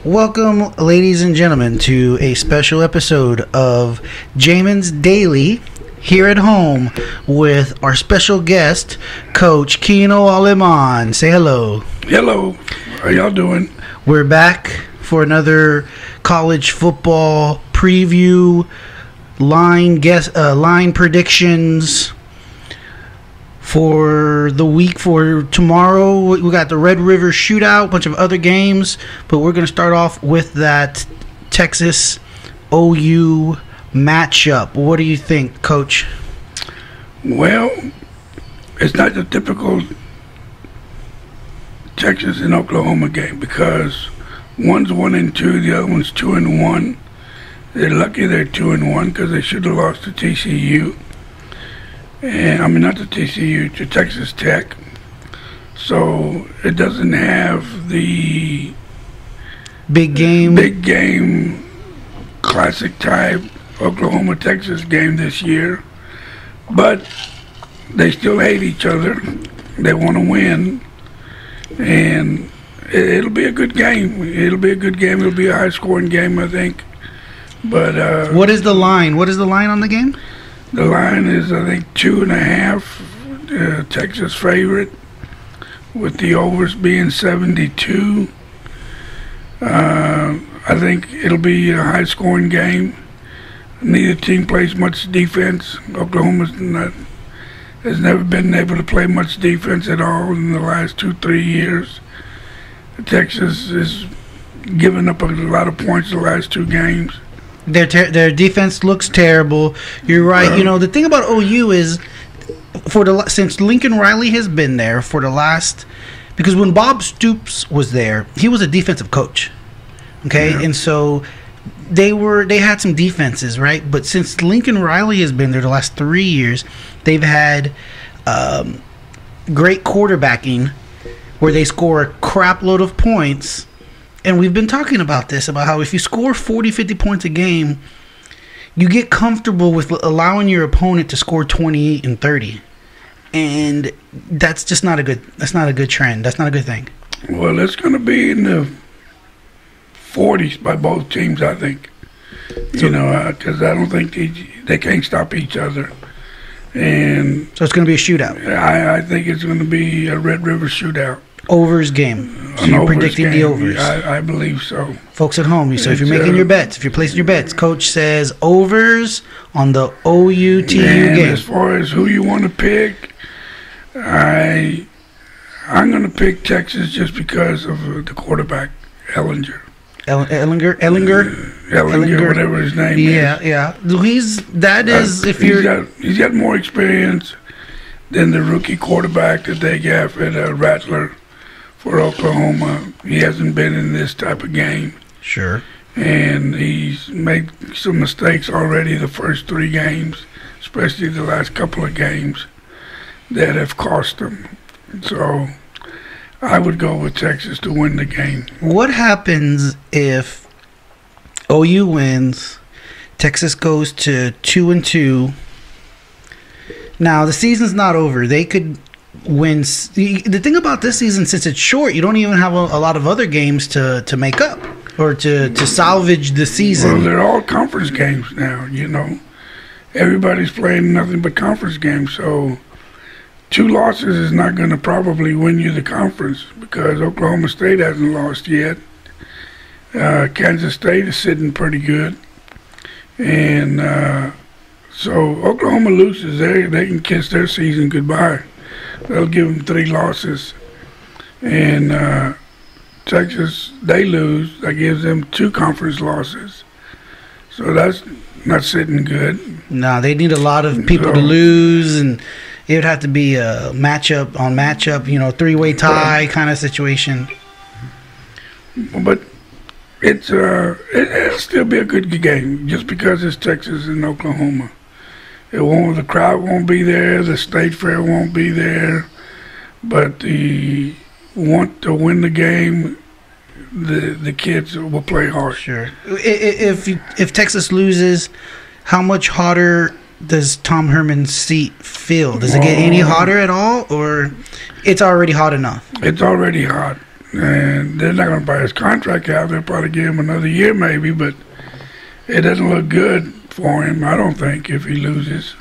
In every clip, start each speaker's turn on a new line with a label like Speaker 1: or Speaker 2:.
Speaker 1: Welcome, ladies and gentlemen, to a special episode of Jamin's Daily here at home with our special guest, Coach Keno Aleman. Say hello.
Speaker 2: Hello. How y'all doing?
Speaker 1: We're back for another college football preview, line predictions for the week. For tomorrow, we got the Red River Shootout, a bunch of other games, but we're going to start off with that Texas OU matchup. What do you think, Coach?
Speaker 2: Well, it's not the typical Texas and Oklahoma game because one's 1-2, the other one's 2-1. They're lucky they're 2-1 because they should have lost to TCU. And I mean, not to TCU, to Texas Tech. So it doesn't have the big game, classic type Oklahoma-Texas game this year. But they still hate each other. They want to win. And it'll be a good game. It'll be a high-scoring game, I think. But
Speaker 1: what is the line? What is the line on the game?
Speaker 2: The line is, I think, 2.5, Texas favorite, with the overs being 72. I think it'll be a high-scoring game. Neither team plays much defense. Oklahoma has never been able to play much defense at all in the last 2-3 years. Texas is giving up a lot of points the last two games.
Speaker 1: Their defense looks terrible. You're right. The thing about OU is, since Lincoln Riley has been there for the last, because when Bob Stoops was there, he was a defensive coach. Okay, yeah. And so they had some defenses, right? But since Lincoln Riley has been there the last 3 years, they've had great quarterbacking where they score a crap load of points. And we've been talking about this, about how if you score 40, 50 points a game, you get comfortable with allowing your opponent to score 28 and 30. And that's just not a good trend. That's not a good thing.
Speaker 2: Well, it's going to be in the 40s by both teams, I think. Because I don't think they can't stop each other. And
Speaker 1: so it's going to be a shootout.
Speaker 2: I think it's going to be a Red River shootout.
Speaker 1: Overs game. So you're predicting the overs.
Speaker 2: I believe so.
Speaker 1: Folks at home, so if you're making your bets, if you're placing your bets, Coach says overs on the OU-TU game.
Speaker 2: As far as who you want to pick, I'm going to pick Texas just because of the quarterback, Ehlinger.
Speaker 1: Ehlinger,
Speaker 2: whatever his name is.
Speaker 1: Yeah. He's
Speaker 2: got more experience than the rookie quarterback that they got at Rattler for Oklahoma. He hasn't been in this type of game.
Speaker 1: Sure.
Speaker 2: And he's made some mistakes already the first 3 games, especially the last couple of games that have cost him. So I would go with Texas to win the game.
Speaker 1: What happens if OU wins, Texas goes to 2-2? Now, the season's not over. They could win. The thing about this season, since it's short, you don't even have a lot of other games to make up or to salvage the season.
Speaker 2: Well, they're all conference games now, Everybody's playing nothing but conference games. So 2 losses is not going to probably win you the conference because Oklahoma State hasn't lost yet. Kansas State is sitting pretty good. And so Oklahoma loses, they can kiss their season goodbye. They'll give them 3 losses. And Texas, they lose. That gives them 2 conference losses. So that's not sitting good.
Speaker 1: No, they need a lot of people to lose, and it would have to be a matchup on matchup, 3-way tie kind of situation.
Speaker 2: But it'll still be a good game just because it's Texas and Oklahoma. The crowd won't be there, the state fair won't be there, but the want to win the game, the kids will play hard.
Speaker 1: Sure. If Texas loses, how much hotter does Tom Herman's seat feel? Does it get any hotter at all, or it's already hot enough?
Speaker 2: It's already hot. and they're not going to buy his contract out. They'll probably give him another year maybe, but it doesn't look good for him, I don't think, if he loses.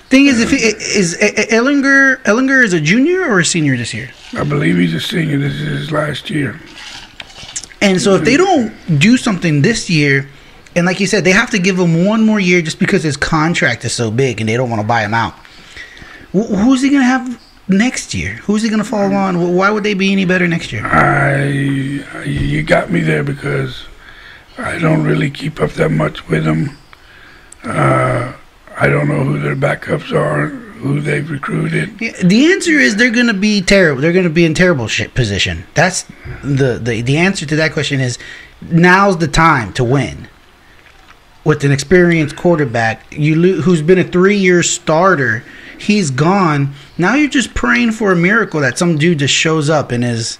Speaker 1: Thing is, is Ellinger is a junior or a senior this year?
Speaker 2: I believe he's a senior. This is his last year.
Speaker 1: And so if they don't do something this year, and like you said, they have to give him one more year just because his contract is so big and they don't want to buy him out. Who's he going to have next year? Who's he going to fall on? Why would they be any better next year?
Speaker 2: You got me there because I don't really keep up that much with them. I don't know who their backups are, who they've recruited.
Speaker 1: Yeah, the answer is they're going to be terrible. They're going to be in terrible position. That's the answer to that question is now's the time to win. With an experienced quarterback, who's been a 3-year starter, he's gone. Now you're just praying for a miracle that some dude just shows up and is,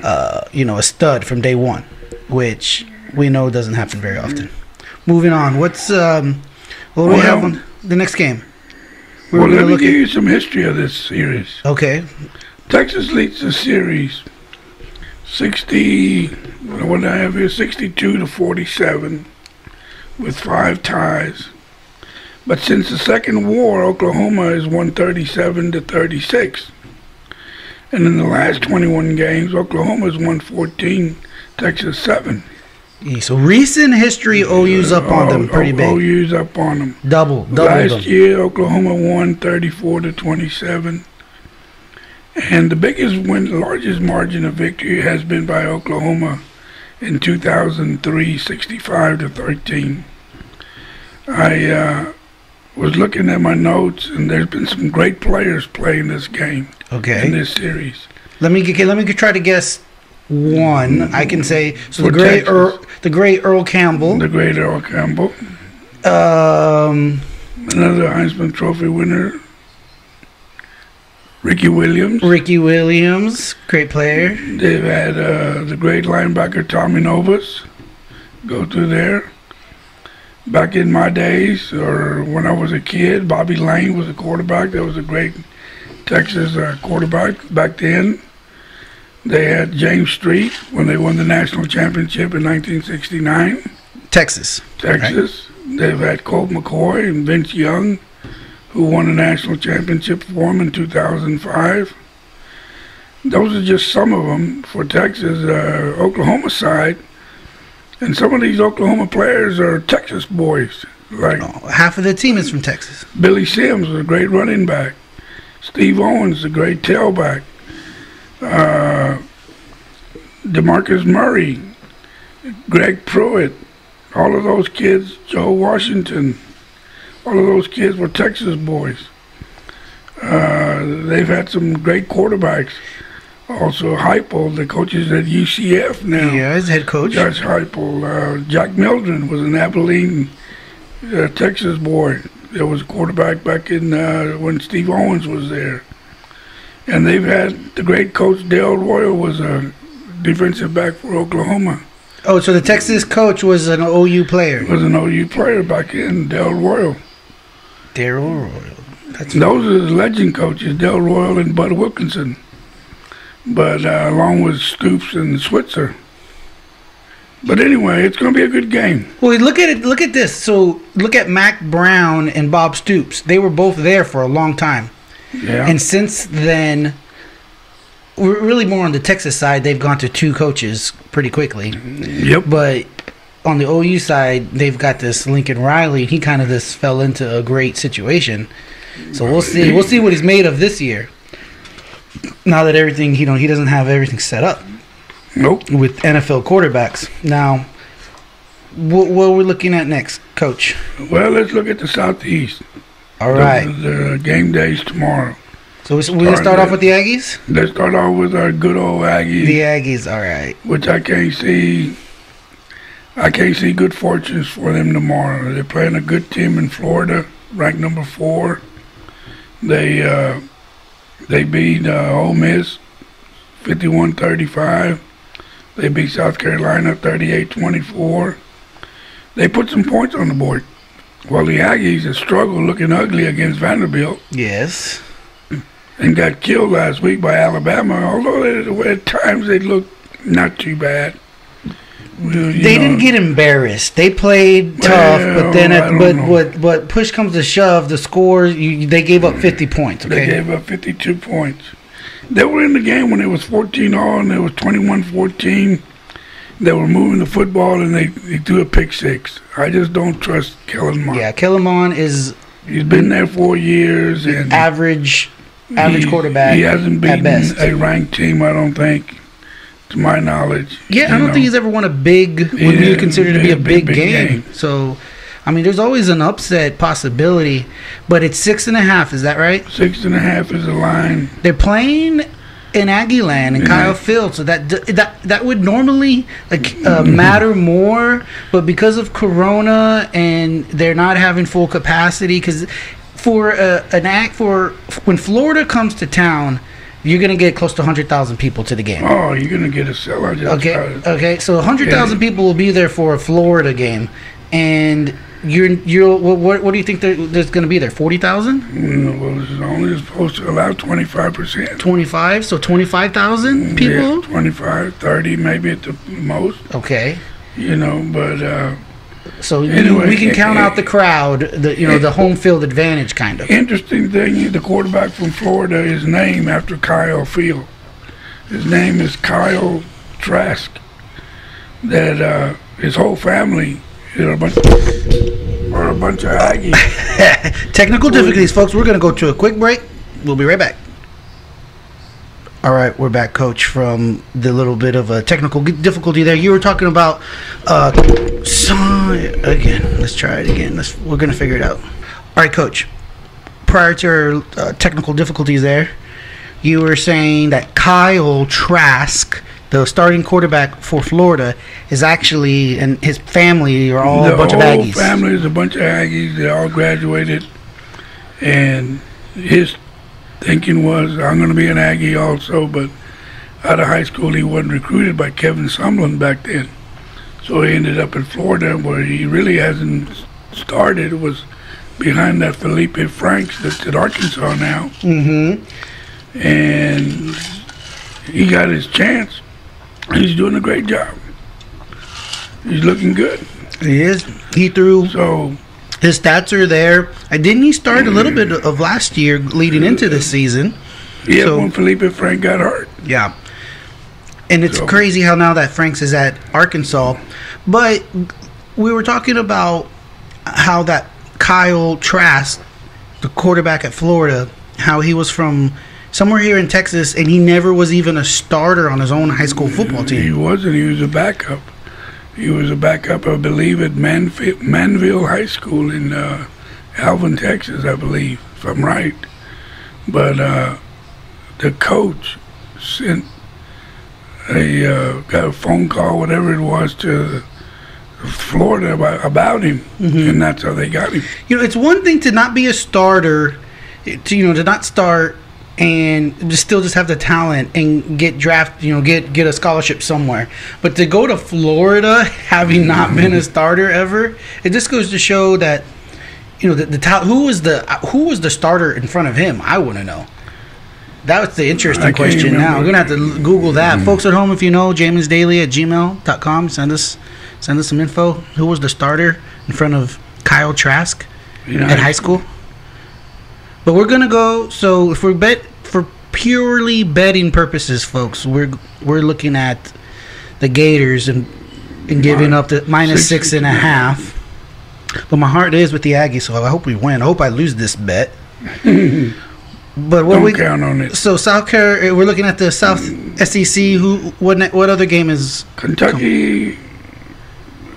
Speaker 1: a stud from day one, which we know doesn't happen very often. Moving on, what do we have on the next game?
Speaker 2: Let me give you some history of this series.
Speaker 1: Okay.
Speaker 2: Texas leads the series 62-47 with 5 ties. But since the second war, Oklahoma has won 37-36. And in the last 21 games, Oklahoma has won 14, Texas 7.
Speaker 1: Yeah, so recent history, OU's up on them pretty big.
Speaker 2: OU's up on them.
Speaker 1: Double
Speaker 2: Last year, Oklahoma won 34-27. And the largest margin of victory has been by Oklahoma in 2003, 65-13. I was looking at my notes, and there's been some great players playing this game.
Speaker 1: Okay.
Speaker 2: In this series.
Speaker 1: Let me try to guess one. I can say so. The great Earl Campbell.
Speaker 2: The great Earl Campbell. Another Heisman Trophy winner, Ricky Williams.
Speaker 1: Great player.
Speaker 2: They've had the great linebacker Tommy Novus go through there. Back in my days, or when I was a kid, Bobby Lane was a quarterback. That was a great Texas quarterback back then. They had James Street when they won the national championship in 1969.
Speaker 1: Texas.
Speaker 2: Right. They've had Colt McCoy and Vince Young, who won the national championship for them in 2005. Those are just some of them for Texas. Oklahoma side, and some of these Oklahoma players are Texas boys. Like
Speaker 1: half of the team is from Texas.
Speaker 2: Billy Sims was a great running back. Steve Owens, a great tailback. DeMarcus Murray, Greg Pruitt, all of those kids, Joe Washington, all of those kids were Texas boys. They've had some great quarterbacks. Also, Heupel, the coach is at UCF now.
Speaker 1: Yeah, he's head coach.
Speaker 2: Josh Heupel. Jack Mildren was an Abilene, Texas boy. There was a quarterback back in when Steve Owens was there. And they've had the great coach Dale Royal was a defensive back for Oklahoma.
Speaker 1: Oh, so the Texas coach was an OU player.
Speaker 2: Was an OU player back in, Dale Royal.
Speaker 1: Those
Speaker 2: are the legend coaches, Dale Royal and Bud Wilkinson. But along with Stoops and Switzer. But anyway, it's going to be a good game.
Speaker 1: Well, look at it. Look at this. So look at Mac Brown and Bob Stoops. They were both there for a long time.
Speaker 2: Yeah.
Speaker 1: And since then, we're really more on the Texas side. They've gone to 2 coaches pretty quickly.
Speaker 2: Yep.
Speaker 1: But on the OU side, they've got this Lincoln Riley. He kind of just fell into a great situation. So we'll see. We'll see what he's made of this year. Now that everything, he doesn't have everything set up.
Speaker 2: Nope.
Speaker 1: With NFL quarterbacks. Now, what are we looking at next, Coach?
Speaker 2: Well, let's look at the Southeast.
Speaker 1: All right.
Speaker 2: The game days tomorrow.
Speaker 1: So we're going to start off with the Aggies?
Speaker 2: Let's start off with our good old Aggies.
Speaker 1: The Aggies, all right.
Speaker 2: Which I can't see good fortunes for them tomorrow. They're playing a good team in Florida, ranked number 4. They beat Ole Miss 51-35. They beat South Carolina 38-24. They put some points on the board. While the Aggies have struggled looking ugly against Vanderbilt.
Speaker 1: Yes.
Speaker 2: and got killed last week by Alabama. Although at times they looked not too bad.
Speaker 1: They didn't get embarrassed. They played tough, but then but push comes to shove, the score they gave up 50 points. Okay?
Speaker 2: They gave up 52 points. They were in the game when it was 14-all and it was 21-14. They were moving the football and they threw a pick six. I just don't trust Aleman.
Speaker 1: Yeah, Aleman
Speaker 2: he's been there 4 years and
Speaker 1: average quarterback.
Speaker 2: He hasn't beaten a ranked team, I don't think, to my knowledge.
Speaker 1: Yeah, I don't think he's ever won a big, what you consider to be a big game. So, I mean, there's always an upset possibility, but it's 6.5. Is that right?
Speaker 2: 6.5 is the line.
Speaker 1: They're playing in Aggie Land in Kyle Field, so that would normally matter more, but because of Corona and they're not having full capacity, because when Florida comes to town, you're going to get close to 100,000 people to the game.
Speaker 2: Oh, you're going to get a sellout.
Speaker 1: Okay. So 100,000 people will be there for a Florida game, and what do you think there's going to be there? 40,000?
Speaker 2: Well, it's only supposed to allow 25%.
Speaker 1: 25, so 25,000 people.
Speaker 2: Yeah, 25, 30, maybe at the most.
Speaker 1: Okay.
Speaker 2: But.
Speaker 1: So anyway, we can count out the crowd, the home field advantage kind of.
Speaker 2: Interesting thing, the quarterback from Florida is named after Kyle Field. His name is Kyle Trask. That his whole family are a bunch of Aggies.
Speaker 1: Technical difficulties, folks. We're going to go to a quick break. We'll be right back. All right, we're back, Coach, from the little bit of a technical difficulty there. You were talking about again. Let's try it again. We're going to figure it out. All right, Coach. Prior to our technical difficulties there, you were saying that Kyle Trask, the starting quarterback for Florida, is actually, and his family are all a bunch of Aggies.
Speaker 2: The whole family is a bunch of Aggies. They all graduated, and his thinking was, I'm going to be an Aggie also, but out of high school he wasn't recruited by Kevin Sumlin back then. So he ended up in Florida where he really hasn't started. It was behind that Felipe Franks that's at Arkansas now. Mm-hmm. And he got his chance. He's doing a great job. He's looking good.
Speaker 1: He is. He threw.
Speaker 2: So
Speaker 1: his stats are there. Didn't he start a little bit of last year leading into the season?
Speaker 2: Yeah, when Felipe Frank got hurt.
Speaker 1: Yeah. And it's crazy how now that Franks is at Arkansas. But we were talking about how that Kyle Trask, the quarterback at Florida, how he was from somewhere here in Texas, and he never was even a starter on his own high school football team.
Speaker 2: He wasn't. He was a backup. He was a backup, I believe, at Manville High School in Alvin, Texas, I believe, if I'm right. But the coach got a phone call, whatever it was, to Florida about him, and that's how they got him.
Speaker 1: It's one thing to not be a starter, to not start and still have the talent and get drafted, get a scholarship somewhere. But to go to Florida, having not been a starter ever, it just goes to show that, who was the starter in front of him? I want to know. That was the interesting question. Now we're gonna have to Google that. Folks at home, if you know, jamesdaily@gmail.com. Send us some info. Who was the starter in front of Kyle Trask at high school? But we're gonna go. So if we bet for purely betting purposes, folks, we're looking at the Gators and giving up the minus 6.5. But my heart is with the Aggies, so I hope we win. I hope I lose this bet. But
Speaker 2: don't count on it.
Speaker 1: So South Carolina, we're looking at the South SEC. What other game is
Speaker 2: Kentucky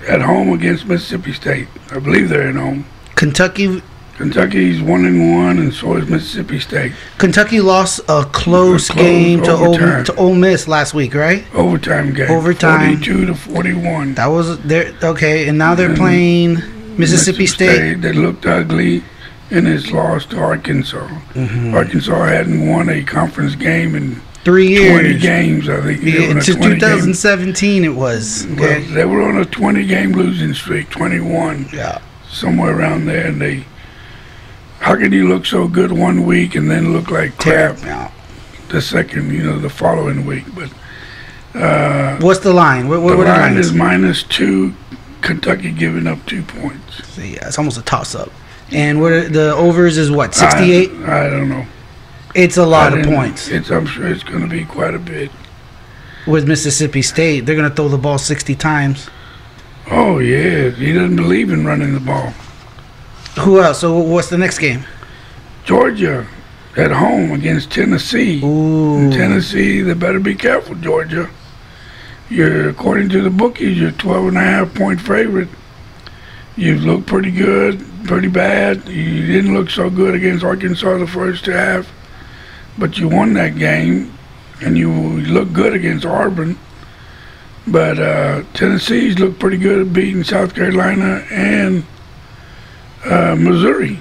Speaker 2: at home against Mississippi State? I believe they're at home.
Speaker 1: Kentucky's
Speaker 2: 1-1, and so is Mississippi State.
Speaker 1: Kentucky lost a close game to Ole Miss last week, right?
Speaker 2: Overtime game. 42-41.
Speaker 1: That was there. Okay, and now they're playing Mississippi State.
Speaker 2: They looked ugly, and it's lost to Arkansas. Mm-hmm. Arkansas hadn't won a conference game in
Speaker 1: 3 years.
Speaker 2: 20 games, I think.
Speaker 1: Since 2017 it was. Okay.
Speaker 2: Well, they were on a 20-game losing streak, 21.
Speaker 1: Yeah.
Speaker 2: Somewhere around there, and they how can you look so good one week and then look like crap
Speaker 1: Yeah.
Speaker 2: the second, the following week? But
Speaker 1: What's the line? What
Speaker 2: the
Speaker 1: are the
Speaker 2: line
Speaker 1: lines?
Speaker 2: is -2. Kentucky giving up 2 points.
Speaker 1: So, yeah, it's almost a toss-up. And what are, the overs is what, 68?
Speaker 2: I don't know.
Speaker 1: It's a lot of points.
Speaker 2: I'm sure it's going to be quite a bit.
Speaker 1: With Mississippi State, they're going to throw the ball 60 times.
Speaker 2: Oh, yeah. He doesn't believe in running the ball.
Speaker 1: Who else? So what's the next game?
Speaker 2: Georgia at home against Tennessee.
Speaker 1: Ooh.
Speaker 2: In Tennessee, they better be careful, Georgia. According to the bookies, you're 12.5-point favorite. You look pretty good, pretty bad. You didn't look so good against Arkansas the first half, but you won that game, and you look good against Auburn. But Tennessee's looked pretty good at beating South Carolina and Missouri.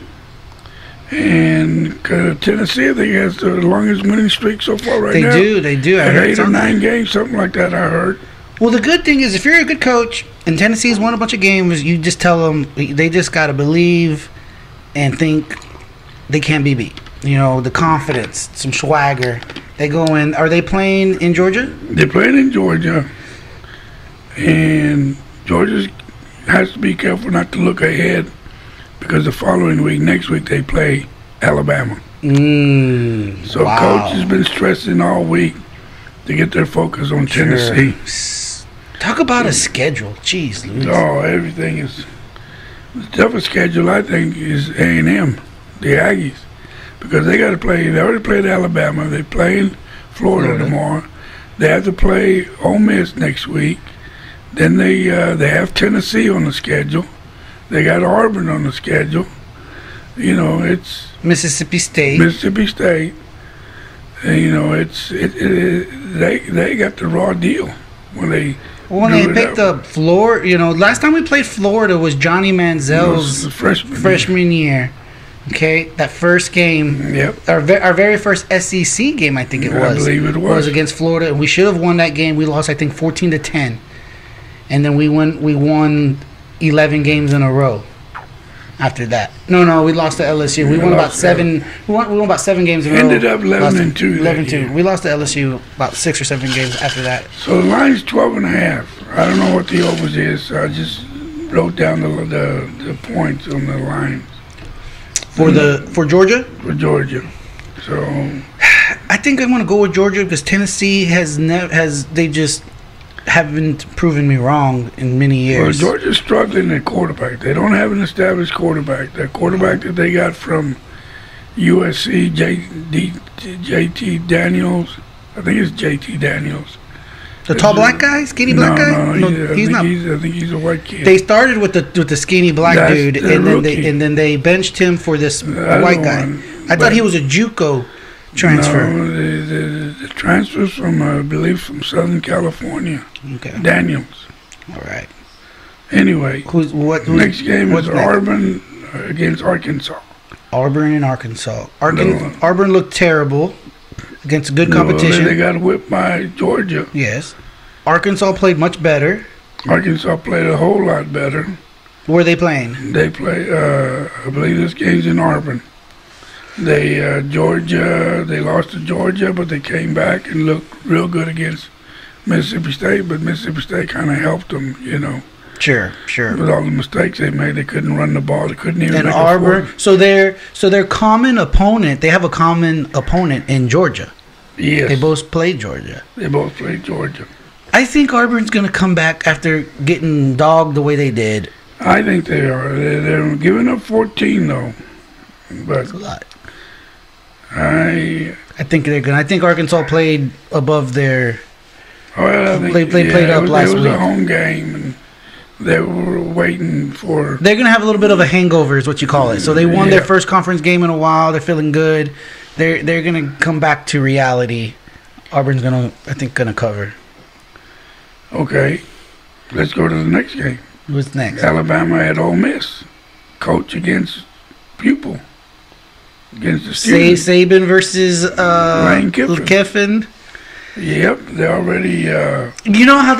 Speaker 2: And Tennessee, I think, has the longest winning streak so far right now.
Speaker 1: They do. I
Speaker 2: At
Speaker 1: heard
Speaker 2: 8 or 9 games, something like that, I heard.
Speaker 1: Well, the good thing is, if you're a good coach and Tennessee's won a bunch of games, you just tell them they just got to believe and think they can be beat. The confidence, some swagger. They go in. Are they playing in Georgia?
Speaker 2: They're playing in Georgia. And Georgia has to be careful not to look ahead, because the following week, next week, they play Alabama. So
Speaker 1: wow.
Speaker 2: Coach has been stressing all week to get their focus on Tennessee.
Speaker 1: Talk about a schedule. Jeez, Louise.
Speaker 2: Oh, everything is... The toughest schedule, I think, is A&M, the Aggies. Because they got to play... They already played Alabama. They play in Florida tomorrow. They have to play Ole Miss next week. Then they have Tennessee on the schedule. They got Auburn on the schedule. It's
Speaker 1: Mississippi State.
Speaker 2: And, they got the raw deal when they
Speaker 1: picked up Florida. Last time we played Florida was Johnny Manziel's freshman year. Okay, that first game.
Speaker 2: Yep.
Speaker 1: Our very first SEC game, I think it was.
Speaker 2: I believe it was
Speaker 1: against Florida, and we should have won that game. We lost, I think, 14-10, and then we won 11 games in a row. After that, no, we lost to LSU. We won about 7. We won about 7 games in a row.
Speaker 2: Ended up 11-2.
Speaker 1: 11-2. We lost to LSU about 6 or 7 games after that.
Speaker 2: So the line's 12.5. I don't know what the overs is. So I just wrote down the points on the line
Speaker 1: for Georgia.
Speaker 2: For Georgia, so
Speaker 1: I think I'm going to go with Georgia because Tennessee they just haven't proven me wrong in many years.
Speaker 2: Well, Georgia's struggling at quarterback. They don't have an established quarterback. That quarterback that they got from USC, JT Daniels, I think it's JT Daniels.
Speaker 1: The tall black guy, skinny black guy.
Speaker 2: No,
Speaker 1: he's not.
Speaker 2: I think he's a white kid.
Speaker 1: They started with the skinny black dude, and then they benched him for this white guy. I thought he was a JUCO transfer.
Speaker 2: No, the transfers from, I believe, from Southern California.
Speaker 1: Okay.
Speaker 2: Daniels.
Speaker 1: All right.
Speaker 2: Anyway, next game is Auburn against Arkansas.
Speaker 1: Auburn and Arkansas. Auburn looked terrible against good competition.
Speaker 2: They got whipped by Georgia.
Speaker 1: Yes. Arkansas played much better.
Speaker 2: Arkansas played a whole lot better.
Speaker 1: Where are they playing?
Speaker 2: They play, I believe this game's in Auburn. They lost to Georgia, but they came back and looked real good against Mississippi State, but Mississippi State kind of helped them,
Speaker 1: Sure.
Speaker 2: With all the mistakes they made, they couldn't run the ball. They couldn't even make
Speaker 1: Auburn. So their common opponent. They have a common opponent in Georgia.
Speaker 2: Yes.
Speaker 1: They both played Georgia.
Speaker 2: I
Speaker 1: think Auburn's going to come back after getting dogged the way they did.
Speaker 2: I think they are. They're giving up 14 though. But
Speaker 1: that's a lot.
Speaker 2: I
Speaker 1: think they're going. I think Arkansas played above their.
Speaker 2: Well,
Speaker 1: they played up last week.
Speaker 2: It was a home game, and they were waiting for...
Speaker 1: They're going to have a little bit of a hangover is what you call it. So they won their first conference game in a while. They're feeling good. They're going to come back to reality. Auburn's going to cover.
Speaker 2: Okay. Let's go to the next game.
Speaker 1: What's next?
Speaker 2: Alabama at Ole Miss. Coach against pupil. Against the student.
Speaker 1: Saban versus
Speaker 2: Lane
Speaker 1: Kiffin.
Speaker 2: Yep, they're already...
Speaker 1: You know how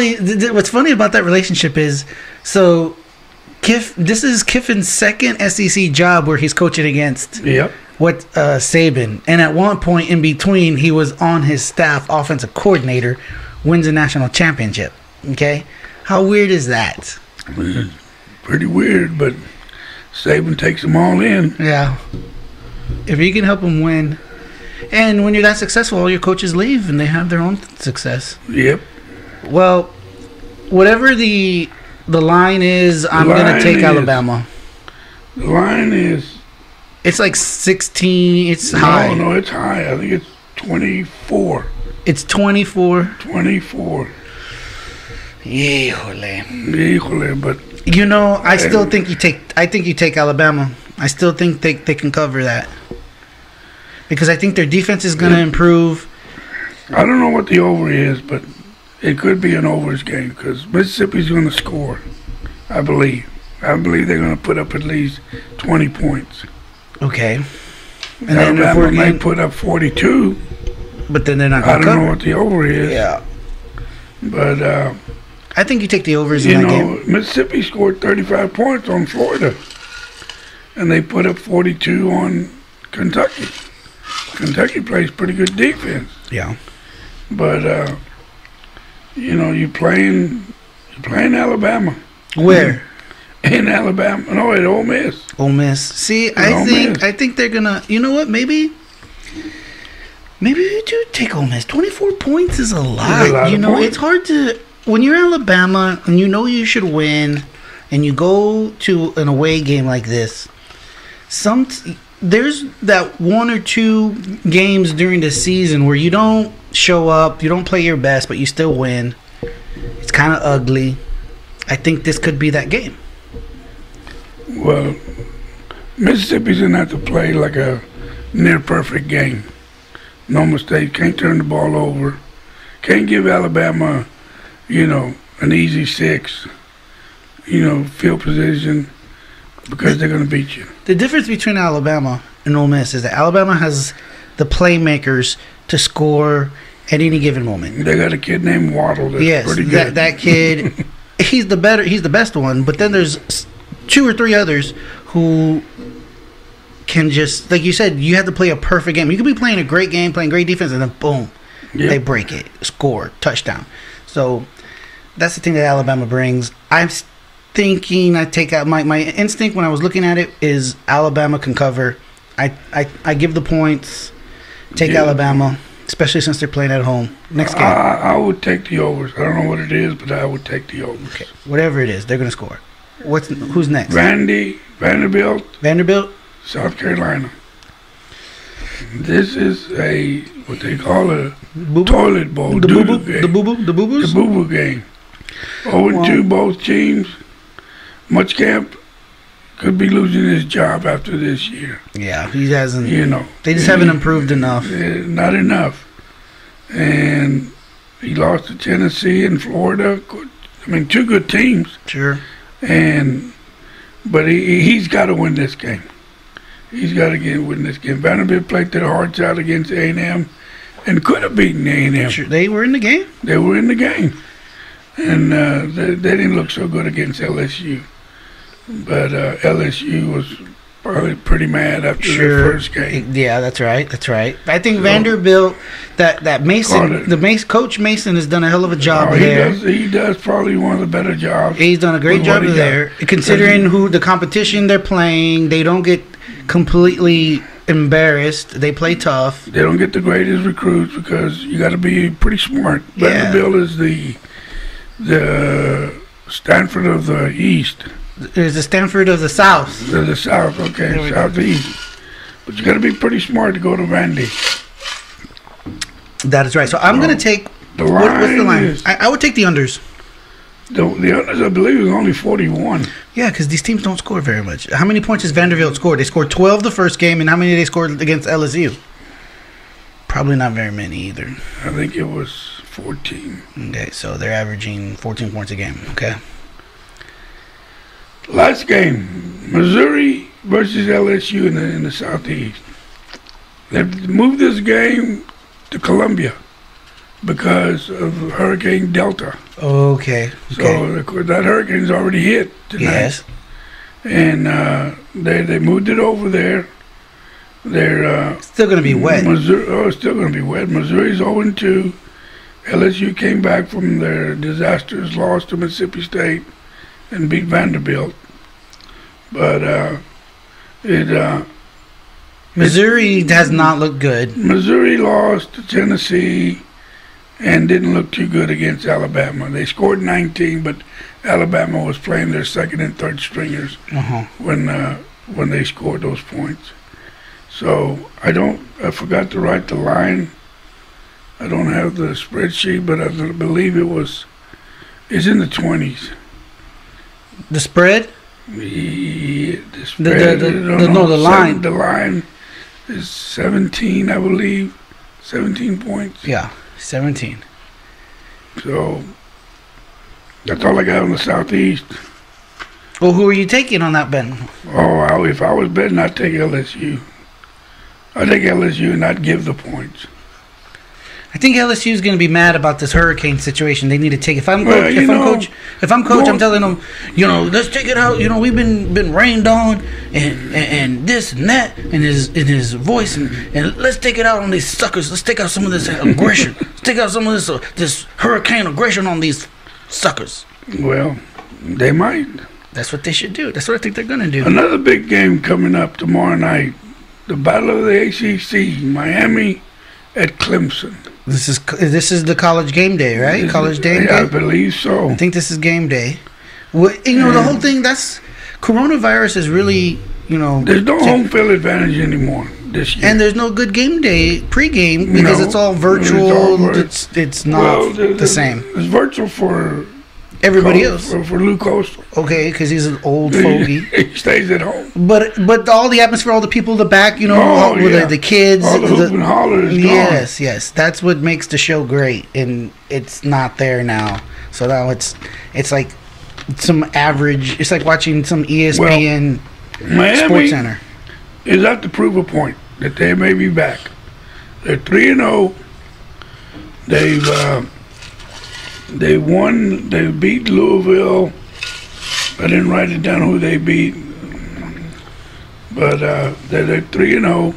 Speaker 1: what's funny about that relationship is, so This is Kiffin's second SEC job where he's coaching against
Speaker 2: Yep.
Speaker 1: Saban. And at one point in between, he was on his staff offensive coordinator, wins a national championship. Okay? How weird is that?
Speaker 2: Pretty weird, but Saban takes them all in.
Speaker 1: Yeah. If you can help them win. And when you're that successful, all your coaches leave and they have their own success.
Speaker 2: Yep.
Speaker 1: Well, whatever the line is, I'm going to take Alabama.
Speaker 2: The line is...
Speaker 1: It's like 16. It's high.
Speaker 2: No, it's high. I think it's 24.
Speaker 1: It's 24.
Speaker 2: 24.
Speaker 1: Híjole.
Speaker 2: But...
Speaker 1: You know, I still think you take Alabama. I still think they can cover that. Because I think their defense is going to improve.
Speaker 2: I don't know what the over is, but it could be an overs game because Mississippi's going to score, I believe. I believe they're going to put up at least 20 points.
Speaker 1: Okay. And
Speaker 2: Alabama may put up 42.
Speaker 1: But then they're not going to cover.
Speaker 2: I don't know what the over is.
Speaker 1: Yeah.
Speaker 2: But...
Speaker 1: I think you take the overs in that game.
Speaker 2: Mississippi scored 35 points on Florida. And they put up 42 on Kentucky. Kentucky plays pretty good defense.
Speaker 1: Yeah.
Speaker 2: But, you're playing Alabama.
Speaker 1: Where?
Speaker 2: In Alabama. No, at Ole Miss.
Speaker 1: Ole Miss. See, I think they're going to, you know what, maybe you do take Ole Miss. 24 points is a lot. It's hard to, when you're Alabama and you know you should win and you go to an away game like this, there's that one or two games during the season where you don't show up, you don't play your best, but you still win. It's kind of ugly. I think this could be that game.
Speaker 2: Well, Mississippi's going to have to play like a near-perfect game. No mistake. Can't turn the ball over. Can't give Alabama, an easy 6, field position. Because they're going to beat you. The
Speaker 1: difference between Alabama and Ole Miss is that Alabama has the playmakers to score at any given moment.
Speaker 2: They got a kid named Waddle that's pretty good.
Speaker 1: That kid, he's the best one. But then there's 2 or 3 others who can just, like you said, you have to play a perfect game. You could be playing a great game, playing great defense, and then boom, they break it, score, touchdown. So that's the thing that Alabama brings. I'm thinking I take out my instinct when I was looking at it is Alabama can cover. I give the points. Take Alabama, especially since they're playing at home. Next game.
Speaker 2: I would take the overs. I don't know what it is, but I would take the overs.
Speaker 1: Okay. Whatever it is, they're going to score. Who's next?
Speaker 2: Vanderbilt. South Carolina. This is what they call a toilet bowl.
Speaker 1: The boo-boo
Speaker 2: game. 0-2 both teams. Muschamp could be losing his job after this year.
Speaker 1: Yeah, he hasn't. They just haven't improved enough.
Speaker 2: Not enough. And he lost to Tennessee and Florida. 2 good teams.
Speaker 1: Sure.
Speaker 2: But he's got to win this game. He's got to win this game. Vanderbilt played their hearts out against A&M and could have beaten A&M.
Speaker 1: Sure. They were in the game?
Speaker 2: They were in the game. And they didn't look so good against LSU. But LSU was probably pretty mad after their first game.
Speaker 1: Yeah, that's right. I think Vanderbilt, that Mason, Coach Mason has done a hell of a job there.
Speaker 2: He does probably one of the better jobs.
Speaker 1: He's done a great job there. Considering who the competition they're playing, they don't get completely embarrassed. They play tough.
Speaker 2: They don't get the greatest recruits because you got to be pretty smart. Yeah. Vanderbilt is the Stanford of the East.
Speaker 1: There's the Stanford of the South.
Speaker 2: The South, okay, Southeast. But you got to be pretty smart to go to Vandy.
Speaker 1: That is right. So I'm going to take. What's the line? I would take the unders.
Speaker 2: The unders, I believe, is only 41.
Speaker 1: Yeah, because these teams don't score very much. How many points has Vanderbilt scored? They scored 12 the first game, and how many they scored against LSU? Probably not very many either.
Speaker 2: I think it was 14.
Speaker 1: Okay, so they're averaging 14 points a game. Okay.
Speaker 2: Last game, Missouri versus LSU in the Southeast. They've moved this game to Columbia because of Hurricane Delta.
Speaker 1: Okay.
Speaker 2: So that hurricane's already hit tonight.
Speaker 1: Yes.
Speaker 2: and they moved it over there. They're
Speaker 1: Still going to be wet.
Speaker 2: Missouri, it's still going to be wet. Missouri's 0-2. LSU came back from their disastrous loss to Mississippi State and beat Vanderbilt. But
Speaker 1: Missouri has not looked good.
Speaker 2: Missouri lost to Tennessee and didn't look too good against Alabama. They scored 19, but Alabama was playing their second and third stringers when they scored those points. So I forgot to write the line. I don't have the spreadsheet, but I believe it's in the 20s.
Speaker 1: The spread?
Speaker 2: The spread.
Speaker 1: The line.
Speaker 2: The line is 17, I believe. 17 points.
Speaker 1: Yeah, 17.
Speaker 2: So that's all I got on the Southeast.
Speaker 1: Well, who are you taking on that bet?
Speaker 2: Oh, if I was betting, I'd take LSU. I'd take LSU and not give the points.
Speaker 1: I think LSU is going to be mad about this hurricane situation. They need to take. If I'm coach, I'm telling them, let's take it out. We've been rained on and this and that in his voice and let's take it out on these suckers. Let's take out some of this aggression. Let's take out some of this hurricane aggression on these suckers.
Speaker 2: Well, they might.
Speaker 1: That's what they should do. That's what I think they're going to do.
Speaker 2: Another big game coming up tomorrow night. The Battle of the ACC, Miami at Clemson.
Speaker 1: This is the college game day, right? College game day?
Speaker 2: I believe so.
Speaker 1: I think this is game day. Well, the whole thing, coronavirus is really,
Speaker 2: There's no home field advantage anymore this year.
Speaker 1: And there's no good game day pregame because it's all virtual. It's not the same.
Speaker 2: It's virtual for
Speaker 1: everybody else.
Speaker 2: For Luke Coastal.
Speaker 1: Okay, because he's an old fogey.
Speaker 2: He stays at home.
Speaker 1: But all the atmosphere, all the people in the back, the kids.
Speaker 2: All the hoop and holler is gone.
Speaker 1: Yes. That's what makes the show great. And it's not there now. So now it's like some average. It's like watching some ESPN Sports Center.
Speaker 2: Is that to prove a point that they may be back. They're 3-0. They won. They beat Louisville. I didn't write it down who they beat, but they're 3-0.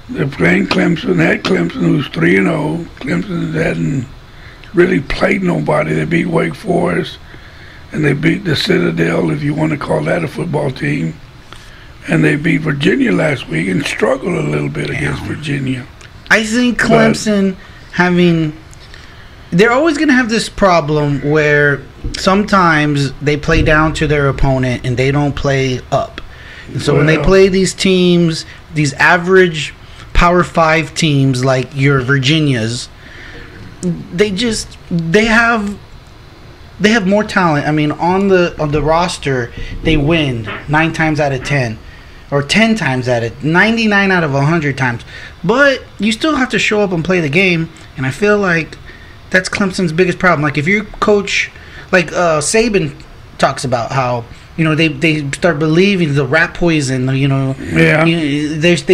Speaker 2: They're playing Clemson. They had Clemson, who's 3-0. Clemson hadn't really played nobody. They beat Wake Forest, and they beat the Citadel, if you want to call that a football team. And they beat Virginia last week and struggled a little bit against Virginia.
Speaker 1: I think Clemson they're always going to have this problem where sometimes they play down to their opponent and they don't play up. And so when they play these teams, these average Power 5 teams like your Virginias, they have more talent. I mean, on the roster, they win 9 times out of 10. Or 10 times out of 99 out of 100 times. But you still have to show up and play the game. And I feel like that's Clemson's biggest problem. Like if you coach, like Saban talks about how they start believing the rat poison. They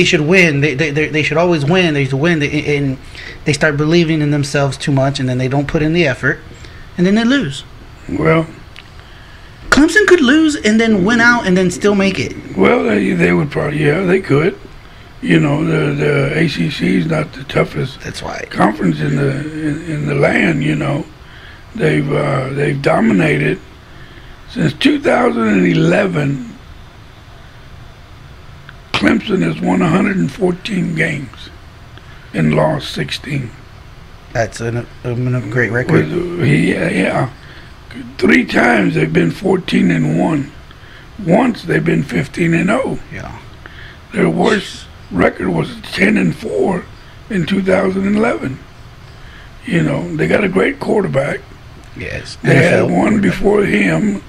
Speaker 1: should win. They should always win. They should win. And they start believing in themselves too much, and then they don't put in the effort, and then they lose.
Speaker 2: Well,
Speaker 1: Clemson could lose and then win out and then still make it.
Speaker 2: Well, they would probably, they could. The ACC is not the toughest conference in the land. They've dominated since 2011. Clemson has won 114 games and lost 16.
Speaker 1: That's a great record.
Speaker 2: 3 times they've been 14-1. Once they've been 15-0.
Speaker 1: Yeah.
Speaker 2: Their worst record was 10-4 in 2011. They got a great quarterback.
Speaker 1: Yes.
Speaker 2: They had one before him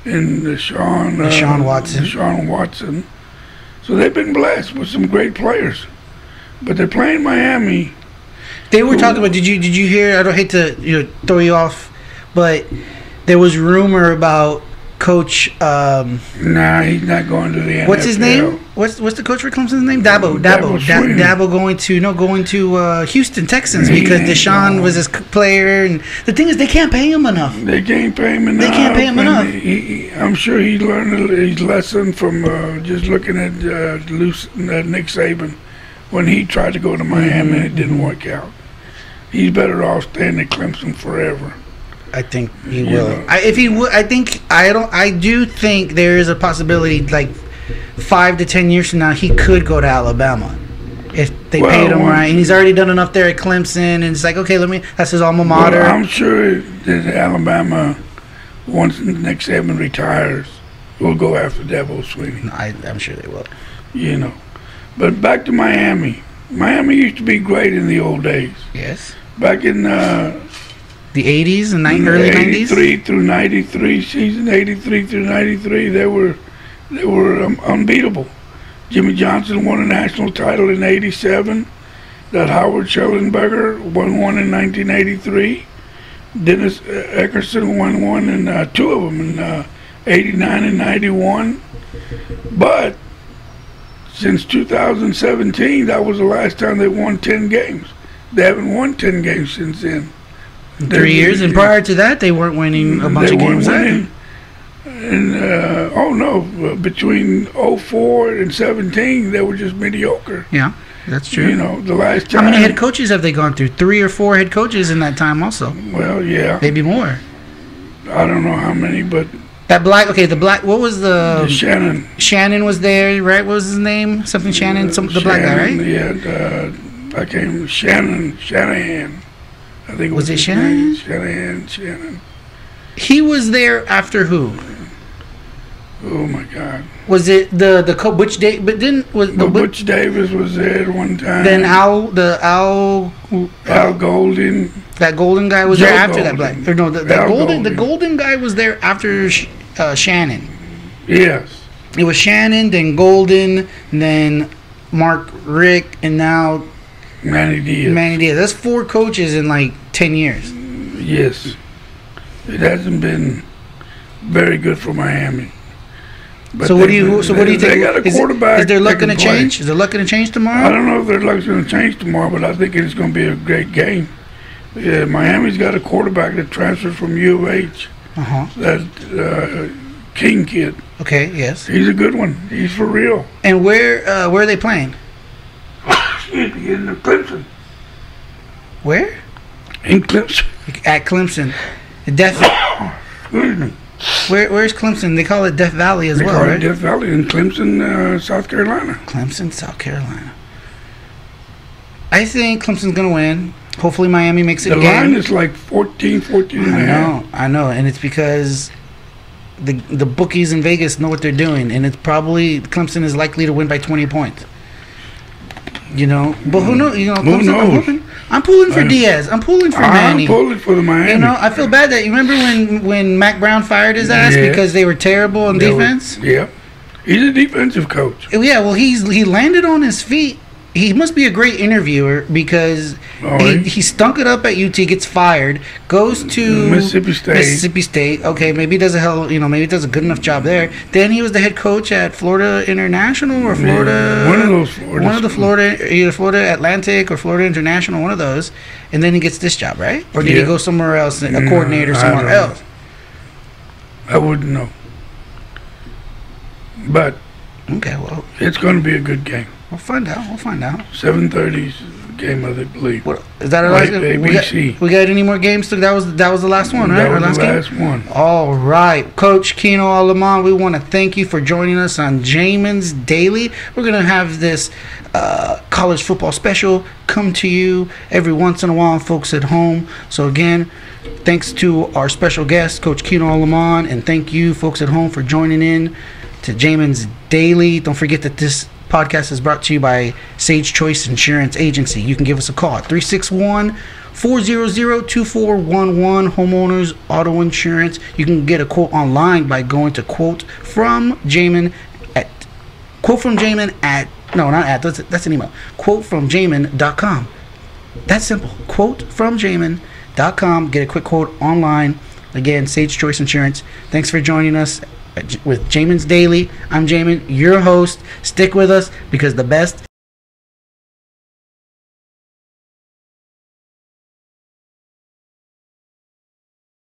Speaker 2: in Deshaun Watson. So they've been blessed with some great players. But they're playing Miami.
Speaker 1: They were talking about. Did you hear? I don't hate to throw you off, but there was rumor about Coach.
Speaker 2: Nah, he's not going to the NFL.
Speaker 1: What's his name? What's the coach for Clemson's name? Dabo going to Houston Texans because Deshaun was his player, and the thing is they can't pay him enough.
Speaker 2: They can't pay him enough. I'm sure he learned his lesson from just looking at Nick Saban when he tried to go to Miami and it didn't work out. He's better off staying at Clemson forever.
Speaker 1: I think he will. If he would, I do think there is a possibility, like 5 to 10 years from now, he could go to Alabama if they paid him right. And he's already done enough there at Clemson, and it's like, okay, that's his alma mater.
Speaker 2: Well, I'm sure that Alabama, once Nick Saban retires, will go after Dabo Swinney.
Speaker 1: I'm sure they will.
Speaker 2: You know, but back to Miami. Miami used to be great in the old days.
Speaker 1: Yes.
Speaker 2: Back in
Speaker 1: the 80s and early 90s?
Speaker 2: 83 through 93 season, 83 through 93, they were unbeatable. Jimmy Johnson won a national title in 87. That Howard Schellenberger won one in 1983. Dennis Eckerson won one, and two of them in 89 and 91. But since 2017, that was the last time they won 10 games. They haven't won 10 games since then.
Speaker 1: 3 years, and prior to that, they weren't winning a bunch of games.
Speaker 2: And between 04 and 17, they were just mediocre.
Speaker 1: Yeah, that's true.
Speaker 2: You know, the last time.
Speaker 1: How many head coaches have they gone through? 3 or 4 head coaches in that time, also.
Speaker 2: Well, yeah,
Speaker 1: maybe more.
Speaker 2: I don't know how many, but
Speaker 1: the black. What was the
Speaker 2: Shannon?
Speaker 1: Shannon was there, right? What was his name? Something Shannon. The black guy, right?
Speaker 2: Yeah, Shanahan. I think
Speaker 1: was it Shannon?
Speaker 2: Shannon.
Speaker 1: He was there after who?
Speaker 2: Oh my God!
Speaker 1: Was it the Butch Davis? But didn't
Speaker 2: Butch Davis was there at one time?
Speaker 1: Then Al
Speaker 2: Golden.
Speaker 1: That Golden guy was there after
Speaker 2: Golden.
Speaker 1: that black. Or no, the Golden guy was there after Shannon.
Speaker 2: Yes.
Speaker 1: It was Shannon, then Golden, then Mark Richt, and now
Speaker 2: Manny Diaz.
Speaker 1: That's 4 coaches in like 10 years.
Speaker 2: Yes. It hasn't been very good for Miami. But
Speaker 1: what do you think?
Speaker 2: They got a quarterback.
Speaker 1: Is their luck going to change? Is their luck going to change tomorrow?
Speaker 2: I don't know if their luck's going to change tomorrow, but I think it's going to be a great game. Yeah, Miami's got a quarterback that transferred from U of H. That King kid.
Speaker 1: Okay. Yes.
Speaker 2: He's a good one. He's for real.
Speaker 1: And where are they playing?
Speaker 2: In Clemson.
Speaker 1: Where?
Speaker 2: In Clemson.
Speaker 1: At Clemson.
Speaker 2: Excuse me.
Speaker 1: Where's Clemson? They call it Death Valley as well, right?
Speaker 2: They call it Death Valley in Clemson, South Carolina.
Speaker 1: Clemson, South Carolina. I think Clemson's going to win. Hopefully Miami makes it again.
Speaker 2: The line is like 14 and a half.
Speaker 1: I know. And it's because the bookies in Vegas know what they're doing. And it's probably Clemson is likely to win by 20 points. You know, but who knows? You know,
Speaker 2: who knows?
Speaker 1: I'm pulling for Diaz. I'm pulling for Manny.
Speaker 2: I'm pulling for the Miami.
Speaker 1: You know, I feel bad that you remember when Mac Brown fired his ass because they were terrible on defense.
Speaker 2: He's a defensive coach.
Speaker 1: Yeah, well, he landed on his feet. He must be a great interviewer because he stunk it up at UT, gets fired, goes to Mississippi State. Okay, maybe he does maybe does a good enough job there. Then he was the head coach at Florida International or Florida. One of the Florida, either Florida Atlantic or Florida International, one of those. And then he gets this job, right? Or did he go somewhere else, a coordinator somewhere else?
Speaker 2: I wouldn't know. But
Speaker 1: okay, well,
Speaker 2: it's going to be a good game.
Speaker 1: We'll find out.
Speaker 2: 7:30's game, I believe.
Speaker 1: What is that? Our last game? We got any more games? That was the last one, right?
Speaker 2: That was the last one.
Speaker 1: All right, Coach Keno Aleman, we want to thank you for joining us on Jamin's Daily. We're gonna have this college football special come to you every once in a while, folks at home. So again, thanks to our special guest, Coach Keno Aleman, and thank you, folks at home, for joining in to Jamin's Daily. Don't forget that this podcast is brought to you by Sage Choice Insurance Agency. You can give us a call at 361-400-2411. Homeowners auto insurance. You can get a quote online by going to quote from Jamin at that's an email. quotefromjamin.com. That's simple. quotefromjamin.com. Get a quick quote online Again, Sage Choice Insurance. Thanks for joining us with Jamin's Daily. I'm Jamin, your host. Stick with us because the best